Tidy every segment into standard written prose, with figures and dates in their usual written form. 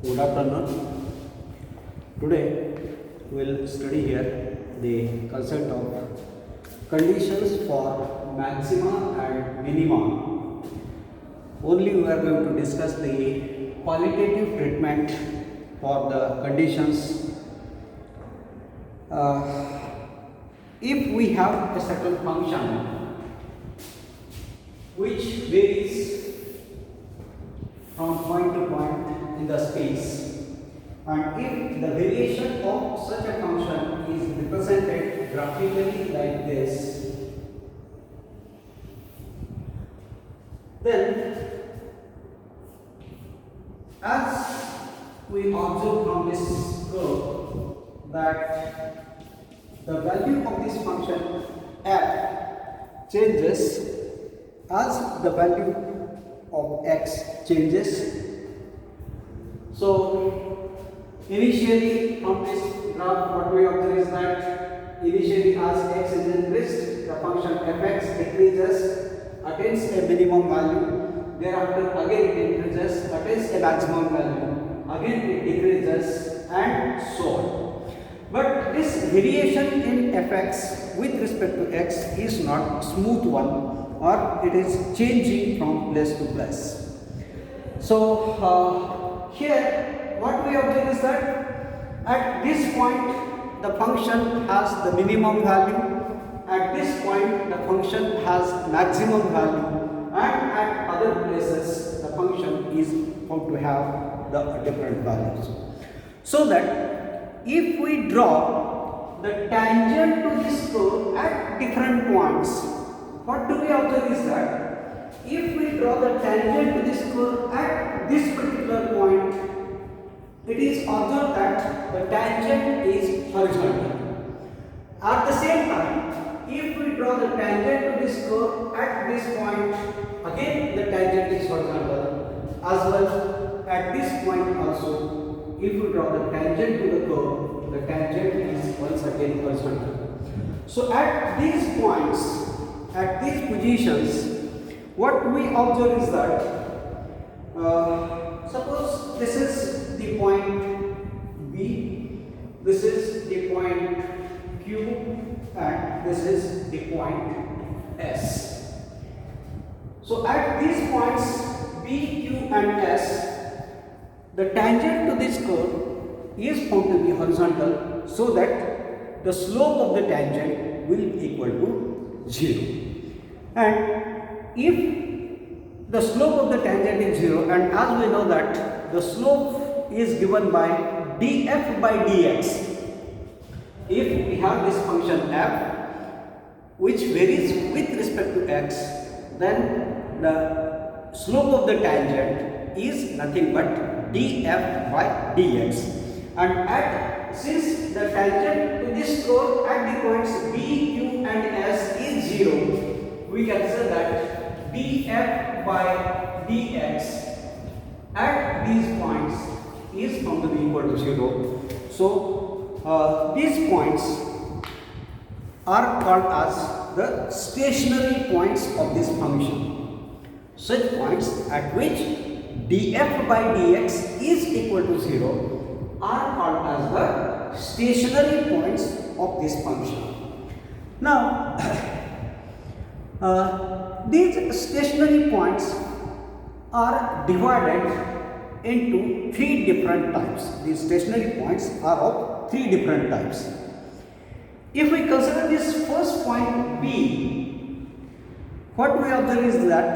Good afternoon. Today we will study here the concept of conditions for maxima and minima. Only we are going to discuss the qualitative treatment for the conditions. If we have a certain function which varies from point to point in the space, and if the variation of such a function is represented graphically like this, then as we observe from this curve that the value of this function f changes as the value of x changes. So initially from this graph what we observe is that initially as x is increased, the function fx decreases, attains a minimum value, thereafter again it increases, attains a maximum value, again it decreases, and so on. But this variation in fx with respect to x is not smooth one, or it is changing from place to place. So here what we observe is that at this point the function has the minimum value, at this point the function has maximum value, and at other places the function is found to have the different values. So that if we draw the tangent to this curve at different points, what do we observe is that if we draw the tangent to this curve at this particular point, it is observed that the tangent is horizontal. At the same time, if we draw the tangent to this curve at this point, again the tangent is horizontal, as well at this point also, if we draw the tangent to the curve, the tangent is once again horizontal. So at these points, at these positions, what we observe is that suppose this is the point B, this is the point Q, and this is the point S. So at these points B, Q and S, the tangent to this curve is found to be horizontal, so that the slope of the tangent will be equal to 0. And if the slope of the tangent is 0, and as we know that the slope is given by df by dx, if we have this function f which varies with respect to x, then the slope of the tangent is nothing but df by dx. And since the tangent to this curve at the points B, Q and S is 0, we can say that df by dx at these points is found to be equal to 0. So these points are called as the stationary points of this function. Such points at which df by dx is equal to 0 are called as the stationary points of this function. Now these stationary points are divided into 3 different types. These stationary points are of 3 different types. If we consider this first point B, what we observe is that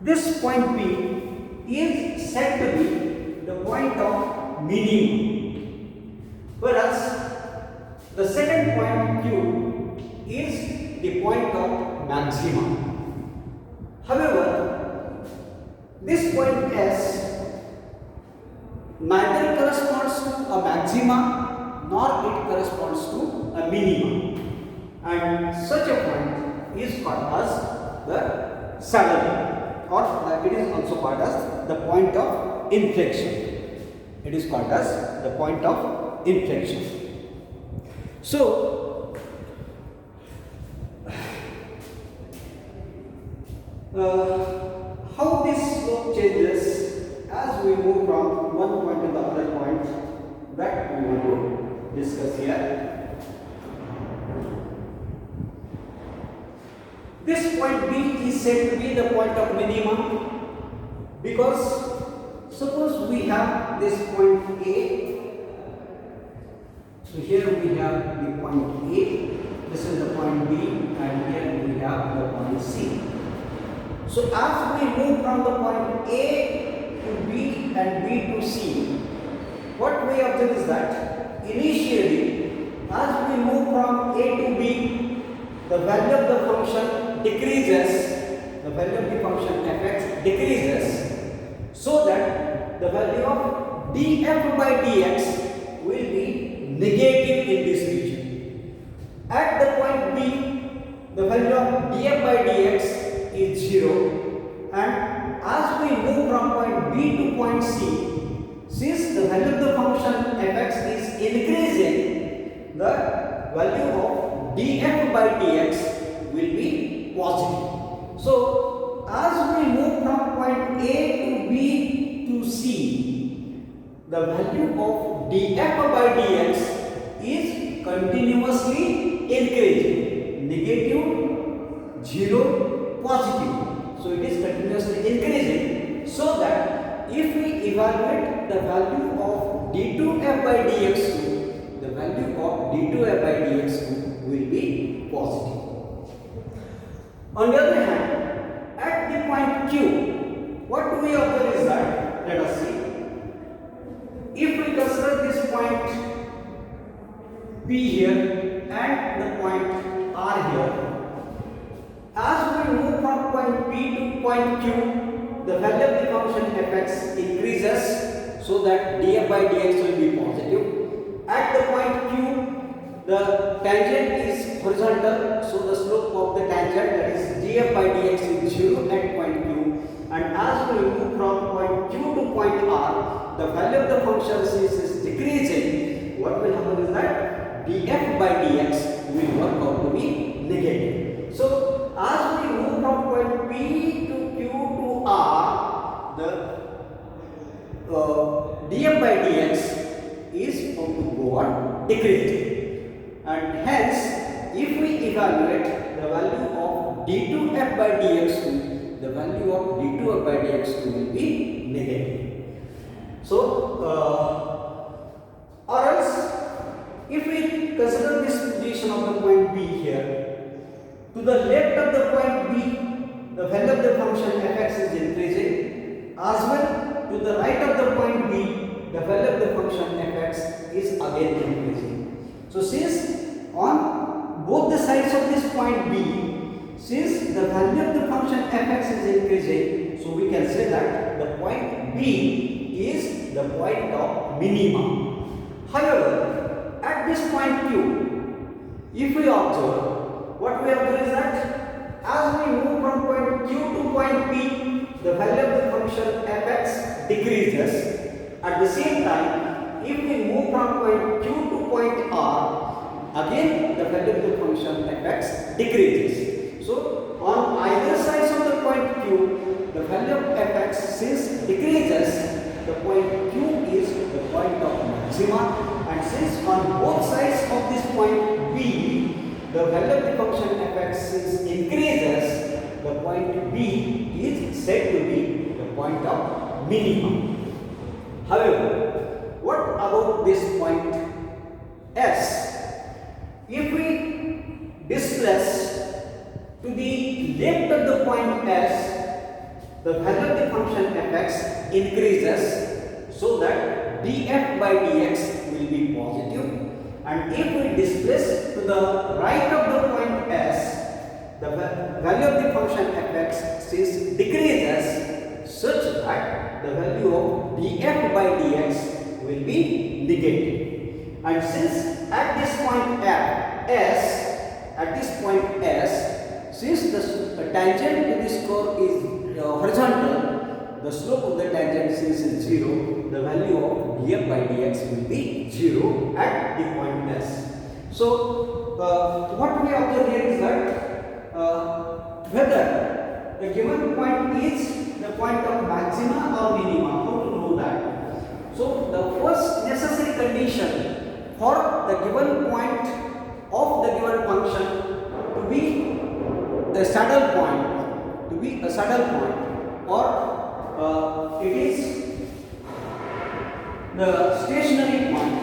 this point B is said to be the point of minimum, whereas the second point Q is the point of maxima. However, this point S neither corresponds to a maxima nor it corresponds to a minima, and such a point is called as the saddle point, or it is also called as the point of inflection. It is called as the point of inflection. So how this slope changes as we move from that we want to discuss here. This point B is said to be the point of minima because suppose we have this point A. So here we have the point A, this is the point B, and here we have the point C. So as we move from the point A to B and B to C, what we observe is that initially as we move from A to B, the value of the function decreases, the value of the function fx decreases, so that the value of df by dx will be negative in this region. At the point B, the value of df by dx is 0, and as we move from point B to point C, since the value of the function fx is increasing, the value of df by dx will be positive. So, as we move from point A to B to C, the value of df by dx is continuously increasing, negative, 0, positive. So, it is continuously increasing, so that if we evaluate the value of d2f by dx2, the value of d2f by dx2 will be positive. On the other hand, at the point Q, what do we observe is that, let us see, if we consider this point P here and the point R here, as we move from point P to point Q, the value of the function fx increases, so that df by dx will be positive. At the point Q, the tangent is horizontal, so the slope of the tangent, that is df by dx, is 0 at point Q. And as we move from point Q to point R, the value of the function since is decreasing, what will happen is that df by dx will work out to be negative. So as we move from point P to Q to R, the df by dx is going to go on decreasing. And hence, if we evaluate the value of d2f by dx2, the value of d2f by dx2 will be negative. So, or else, if we consider this position of the point B here, to the left of the point B, the value of the function fx is increasing, as well to the right of the point B, the value of the function fx is again increasing. So, since on both the sides of this point B, since the value of the function fx is increasing, so we can say that the point B is the point of minima. However, at this point Q, if we observe, what we observe is that as we move from point Q to point P, the value of the function fx decreases. At the same time, if we move from point Q to point R, again the value of the function fx decreases. So on either sides of the point Q, the value of fx since decreases, the point Q is the point of maxima, and since on both sides of this point B, the value of the function fx since increases, the point B is said to be the point of minimum. However, what about this point S? If we displace to the left of the point S, the value of the function fx increases, so that df by dx will be positive. And if we displace to the right of the point S, the value of the function fx is decreases, such that the value of df by dx will be negative. And since at this point S, since the tangent to this curve is horizontal, the slope of the tangent since is 0, the value of df by dx will be 0 at the point S. So, what we observe here is that whether the given point is the point of maxima or minima, how to know that? So, the first necessary condition for the given point of the given function to be a saddle point, or it is the stationary point,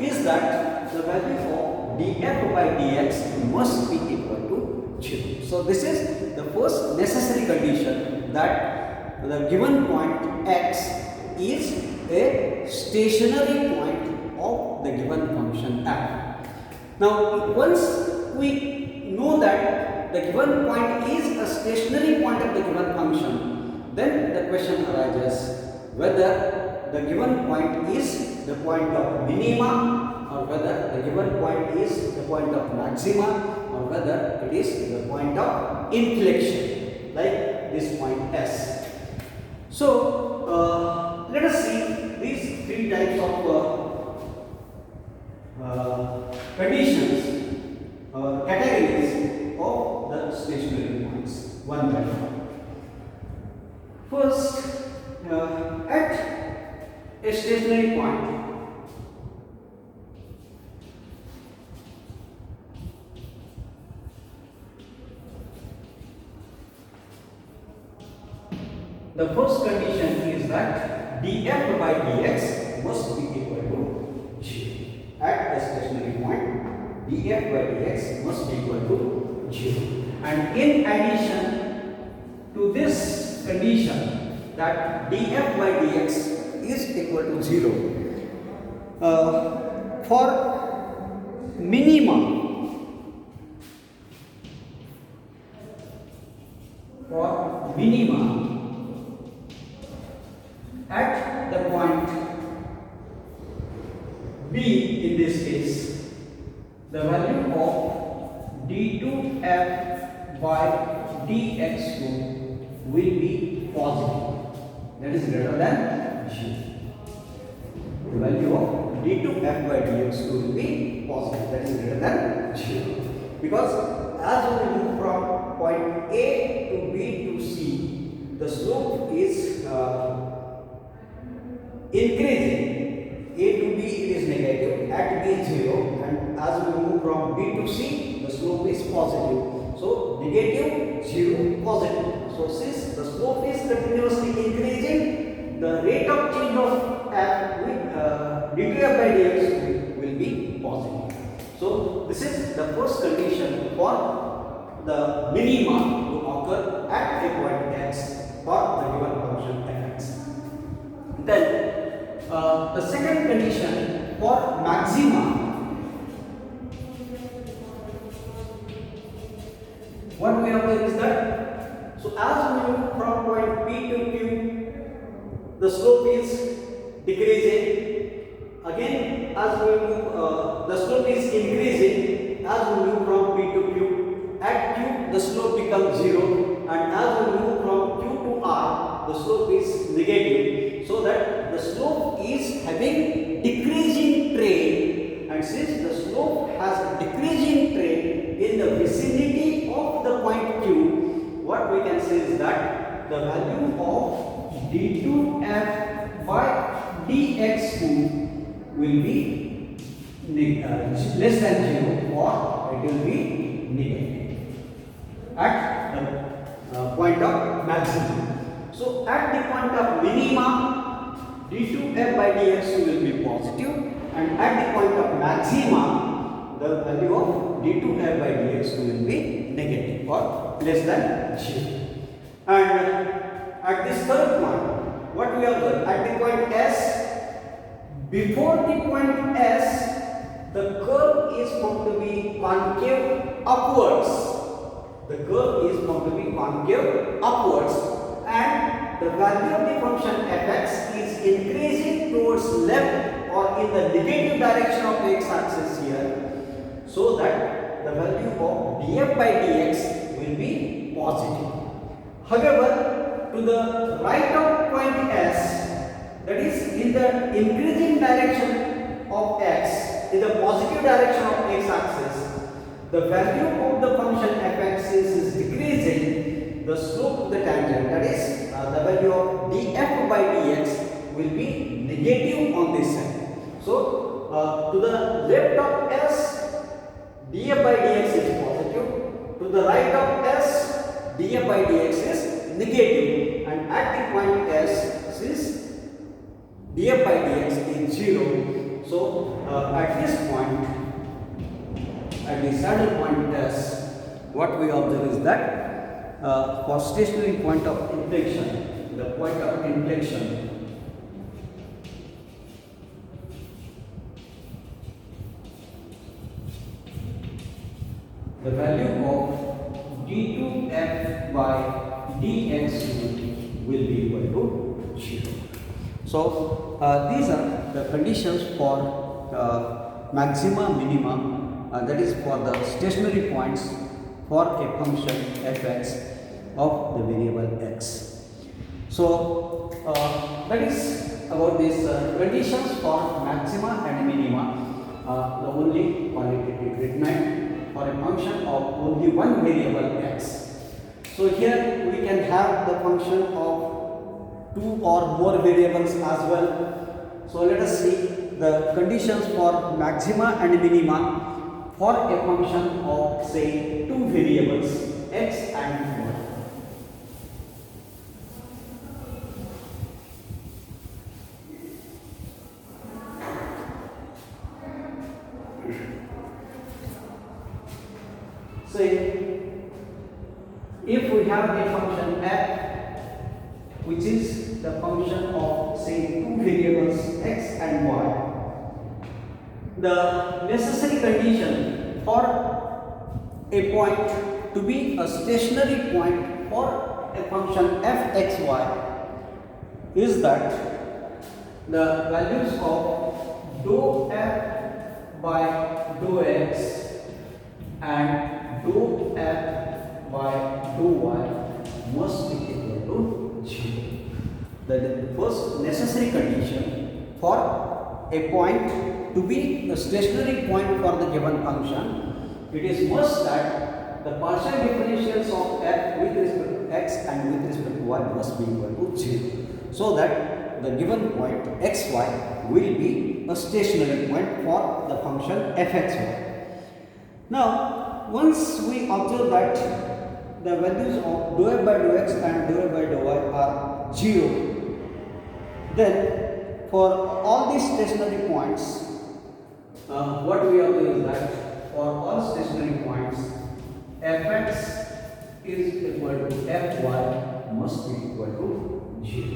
is that the value of df by dx must be equal to 0. So this is the first necessary condition, that the given point x is a stationary point of the given function f. Now once we know that the given point is a stationary point of the given function, then the question arises whether the given point is the point of minima, or whether the given point is the point of maxima, or whether it is the point of inflection, like this point S. So let us see these three types of conditions or categories of the stationary points one by one. First, at a stationary point, the first condition is that df by dx must be equal to 0. At a stationary point, df by dx must be equal to 0. And in addition to this condition, that df by dx is equal to 0, for minima, at the point B, in this case, the value of d2f by dx2 will be positive, that is greater than 0. The value of d2f by dx2 will be positive, that is greater than 0. Because as we move from point A to B to C, the slope is increasing. A to B it is negative, at B 0, and as we move from B to C, the slope is positive. So negative, 0, positive. So since the slope is continuously increasing, the rate of change of f with d2f by dx will be positive. So this is the first condition for the minima to occur at a point x for the given function fx. Then the second condition for maxima, what we observe is that, so as we move from point P to Q, the slope is decreasing. Again, as we move, the slope is increasing as we move from P to Q. At Q, the slope becomes 0, and as we move from Q to R, the slope is negative. So that the slope is having decreasing trend, and since the slope has a decreasing trend in the vicinity of the point Q, what we can say is that the value of d2f by dx2 will be less than 0, or it will be negative at the point of maximum. So at the point of minima, d2f by dx2 will be positive, and at the point of maxima, the value of d2f by dx2 will be negative or less than 0. And at this third point, what we observe at the point S, before the point S, the curve is found to be concave upwards. The curve is found to be concave upwards, and the value of the function fx is increasing towards left or in the negative direction of the x-axis here, so that the value of df by dx will be positive. However, to the right of point S, that is in the increasing direction of x, in the positive direction of x-axis, the value of the function fx is decreasing, the slope of the tangent, that is the value of df by dx will be negative on this side. So to the left of S, df by dx is positive. To the right of S, df by dx is negative. And at the point S, since df by dx is 0, so at this point, at the saddle point S, what we observe is that for stationary point of inflection, the point of inflection, the value of d2f by dx will be equal to 0. So these are the conditions for maxima, minima, that is for the stationary points for a function fx of the variable x. So that is about these conditions for maxima and minima, the only qualitative treatment for a function of only one variable x. So here we can have the function of two or more variables as well. So let us see the conditions for maxima and minima for a function of say two variables x and y. Say if we have a function f which is the function of say two variables x and y, the necessary condition for a point to be a stationary point for a function fxy is that the values of dou f by dou x and dou f by dou y must be equal to 0. That is the first necessary condition for a point to be a stationary point for the given function. It is must that the partial differentials of f with respect to x and with respect to y must be equal to 0, so that the given point xy will be a stationary point for the function fxy. Now, once we observe that the values of dou f by dou x and dou f by dou y are 0, then for all these stationary points, what we observe is that for all stationary points, fx is equal to fy must be equal to 0.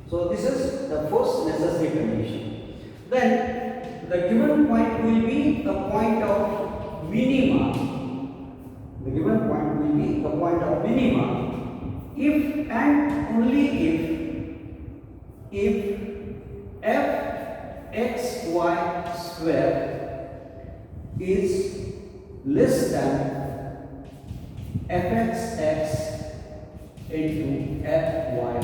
So this is the first necessary condition. Then the given point will be the point of minima. The given point will be the point of minima if and only if fxy square is less than fxx into fyy.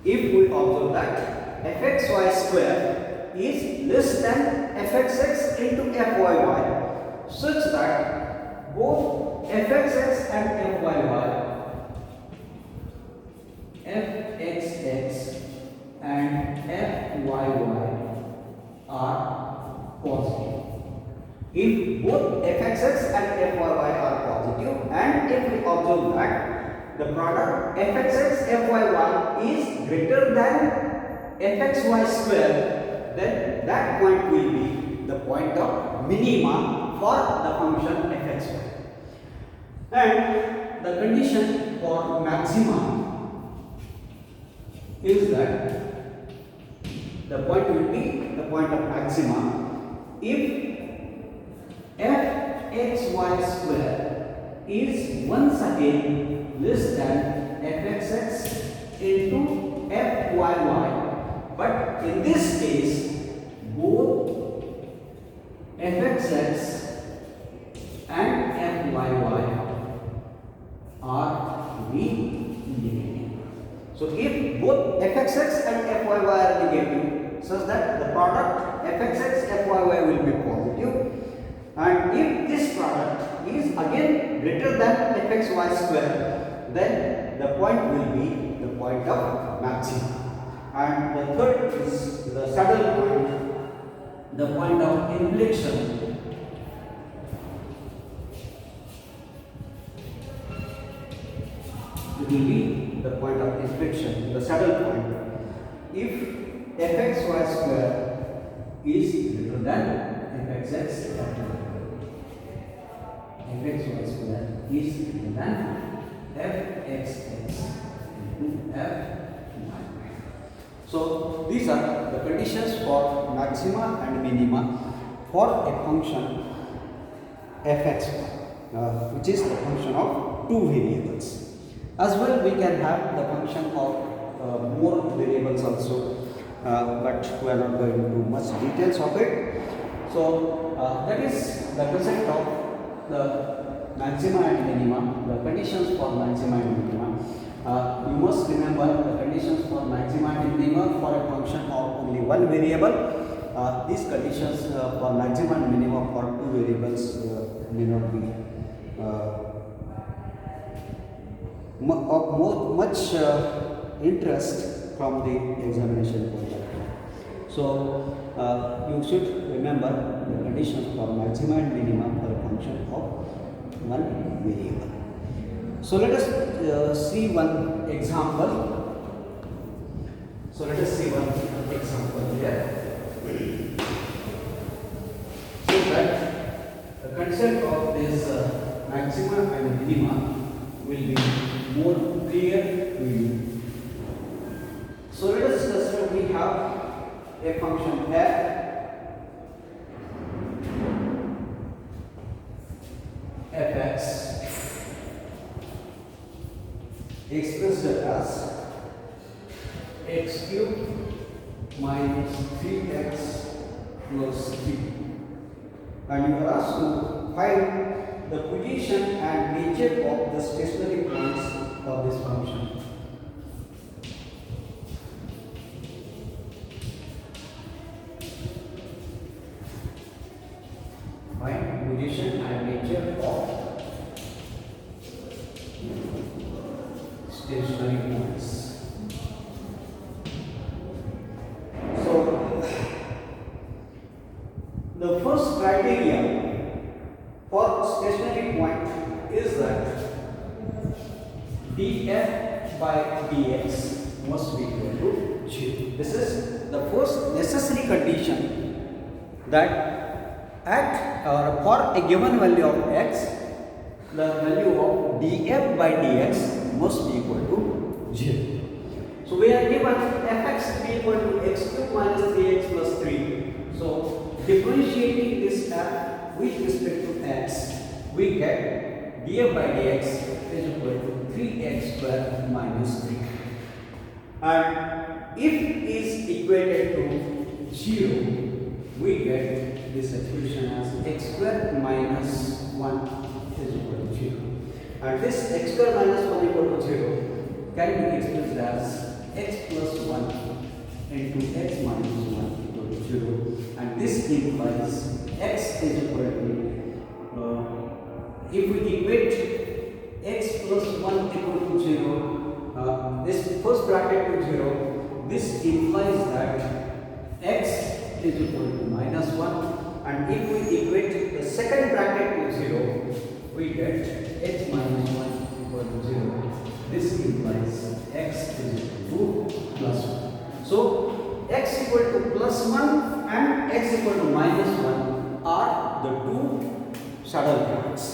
If we observe that fxy square is less than fxx into fyy, such that both fxx and fyy, fxx and fyy are positive. If both fxx and fyy are positive, and if we observe that the product fxx fyy is greater than fxy square, then that point will be the point of minima for the function fxy. And the condition for maxima is that the point will be the point of maxima if fxy square is once again less than fxx into fyy, but in this case both fxx and fyy are negative. So if both fxx and fyy are negative, such that the product fxx fyy will be positive, and if this product is again greater than fxy square, then the point will be the point of maxima. And the third is the saddle point the point of inflection will be the point of inflection, the saddle point. If fxy square is greater than fxx, fxy square is greater than fxx into f. So these are the conditions for maxima and minima for a function fx, which is the function of two variables. As well, we can have the function of more variables also, but we are not going into much details of it. So that is the concept of the maxima and minima, the conditions for maxima and minima. You must remember the conditions for maxima and minima for a function of only one variable. These conditions for maxima and minima for two variables may not be of much interest from the examination point of view. So you should remember the conditions for maxima and minima for a function of one variable. So let us see one example. So let us see one example here. So that the concept of this maxima and minima will be more clear to you. So let us consider we have a function fx expressed as x cubed minus 3x plus 3, and you are asked to find the position and nature of the stationary points of this function. Find position and nature of stationary points. So the first criteria for stationary point is that df by dx must be equal to 0. This is the first necessary condition, that at or for a given value of x, the value of df by dx must be equal to 0. So we are given fx to be equal to x cubed minus 3x plus 3. So differentiating this f with respect to x, we get df by dx is equal to 3x square minus 3. And if it is equated to 0, we get this expression as x square minus 1 is equal to 0. And this x square minus 1 equal to 0 can be expressed as x plus 1 into x minus 1 equal to 0. And this implies x is equal to, if we equate x plus 1 equal to 0, this first bracket to 0, this implies that x is equal to minus 1. And if we equate the second bracket to 0, we get x minus 1 equal to 0. This implies x is equal to plus 1. So x equal to plus 1 and x equal to minus 1 are the two saddle points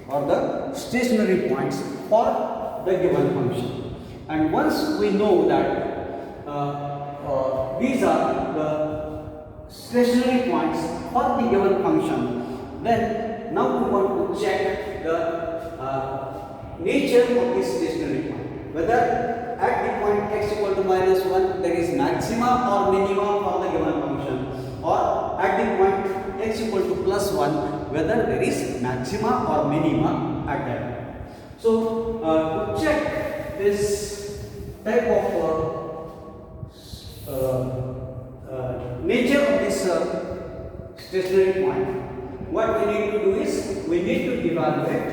or the stationary points for the given function. And once we know that these are the stationary points for the given function, then now we want to check the nature of this stationary point, whether at the point x equal to minus 1 there is maxima or minima for the given function, or at the point x equal to plus 1 whether there is maxima or minima at that point. So to check this type of nature of this stationary point, what we need to do is we need to evaluate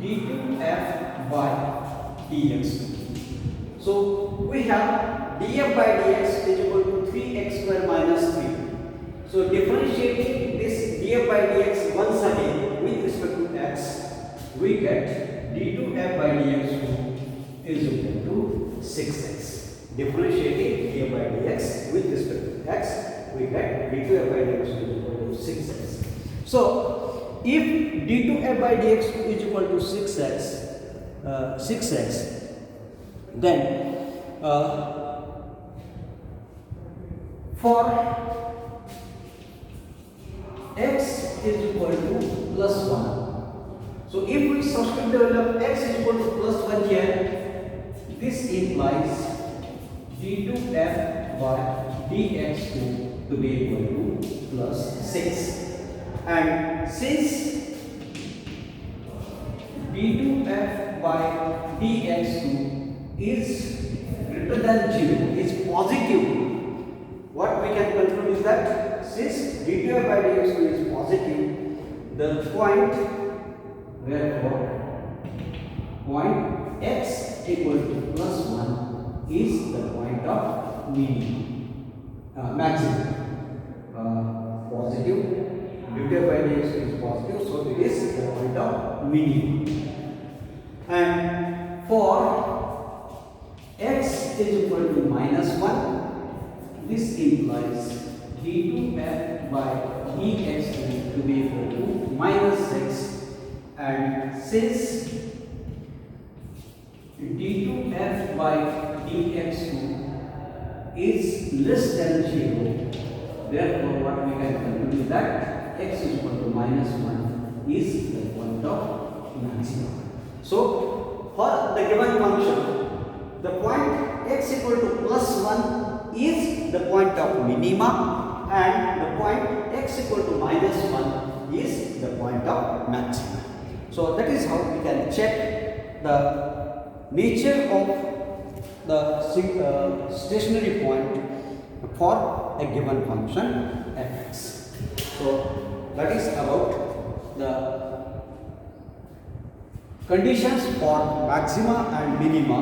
d2f by dx. So we have df by dx is equal to 3x square minus 3. So differentiating this df by dx once again with respect to x, we get d2f by dx2 is equal to 6x. Differentiating df by dx with respect to x, we get d2f by dx2 is equal to 6x. So if d2f by dx2 is equal to 6x, then for x is equal to plus 1. So if we substitute the value of x is equal to plus 1 here, this implies d2f by dx2 to be equal to plus 6. And since d2f by dx2 is greater than 0, is positive, what we can conclude is that since d2f by dx2 is positive, the point, therefore point x equal to plus 1 is the point of maximum. Positive, d2f by dx2 is positive, so it is the point of minimum. And for x is equal to minus 1, this implies d2f by dx2 to be equal to minus 6. And since d2f by dx2 is less than 0, therefore what we can conclude is that x is equal to minus 1 is the point of maximum. So for the given function, the point x equal to plus 1 is the point of minima, and the point x equal to minus 1 is the point of maxima. So that is how we can check the nature of the stationary point for a given function fx. So that is about the conditions for maxima and minima,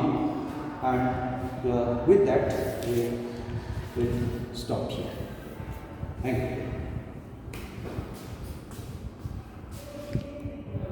and with that we will stop here. Thank you.